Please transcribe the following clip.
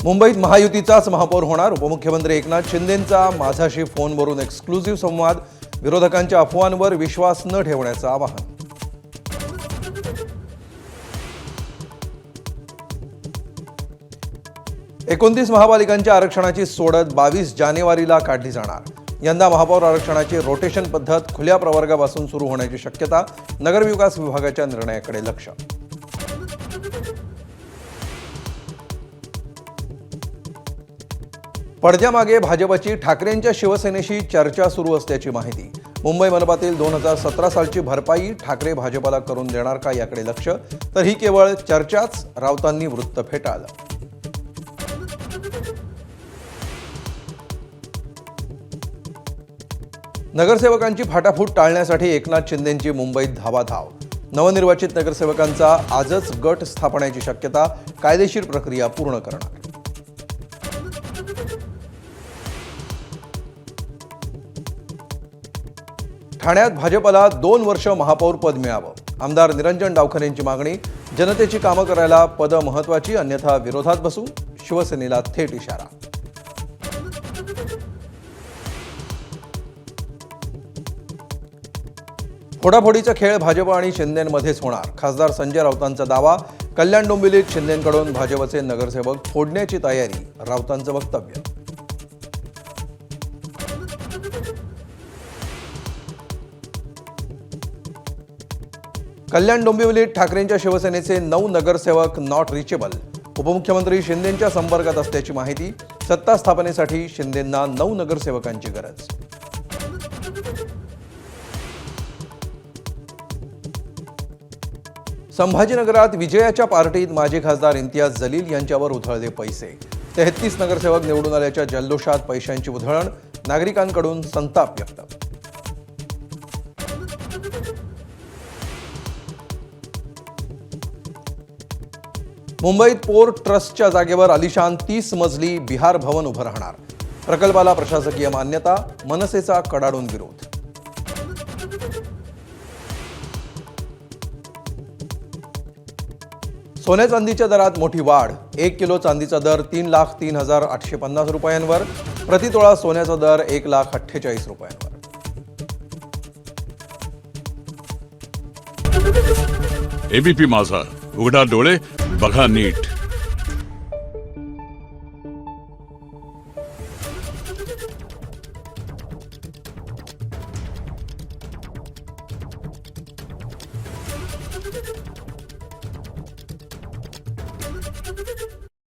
मुंबईत महायुतीचाच महापौर होणार. उपमुख्यमंत्री एकनाथ शिंदेंचा माझाशी फोनवरून एक्सक्लुझिव्ह संवाद. विरोधकांच्या अफवांवर विश्वास न ठेवण्याचं आवाहन. एकोणतीस महापालिकांच्या आरक्षणाची सोडत 22 जानेवारीला काढली जाणार. यंदा महापौर आरक्षणाची रोटेशन पद्धत खुल्या प्रवर्गापासून सुरू होण्याची शक्यता. नगरविकास विभागाच्या निर्णयाकडे लक्ष. पडद्यामागे भाजपची ठाकरेंच्या शिवसेनेशी चर्चा सुरू असल्याची माहिती. मुंबई मनपातील 2017 सालची भरपाई ठाकरे भाजपला करून देणार का याकडे लक्ष. तर ही केवळ चर्चाच, राऊतांनी वृत्त फेटाळलं. नगरसेवकांची फाटाफूट टाळण्यासाठी एकनाथ शिंदेंची मुंबईत धावाधाव. नवनिर्वाचित नगरसेवकांचा आजच गट स्थापण्याची शक्यता. कायदेशीर प्रक्रिया पूर्ण करणार. ठाण्यात भाजपला 2 वर्ष महापौर पद मिळावं. आमदार निरंजन डावखरेंची मागणी. जनतेची कामं करायला पद महत्वाची, अन्यथा विरोधात बसू. शिवसेनेला थेट इशारा. फोडाफोडीचा खेळ भाजप आणि शिंदेंमध्येच होणार. खासदार संजय राऊतांचा दावा. कल्याण डोंबिवलीत शिंदेंकडून भाजपचे नगरसेवक फोडण्याची तयारी. राऊतांचं वक्तव्य. कल्याण डोंबिवलीत ठाकरेंच्या शिवसेनेचे 9 नगरसेवक नॉट रिचेबल. उपमुख्यमंत्री शिंदेंच्या संपर्कात असल्याची माहिती. सत्ता स्थापनेसाठी शिंदेंना 9 नगरसेवकांची गरज. संभाजीनगरात विजयाच्या पार्टीत माजी खासदार इम्तियाज जलील यांच्यावर उधळले पैसे. 33 नगरसेवक निवडून आल्याच्या जल्लोषात पैशांची उधळण. नागरिकांकडून संताप व्यक्त. मुंबईत पोर्ट ट्रस्टच्या जागेवर आलिशान 30 मजली बिहार भवन उभं राहणार. प्रकल्पाला प्रशासकीय मान्यता. मनसेचा कडाडून विरोध. सोन्या चांदीच्या दरात मोठी वाढ. 1 किलो चांदीचा दर 3,03,850 रुपयांवर. प्रतितोळा सोन्याचा दर 1,48,00,000 रुपयांवर. एबीपी माझा, उघडा डोळे बघा नीट.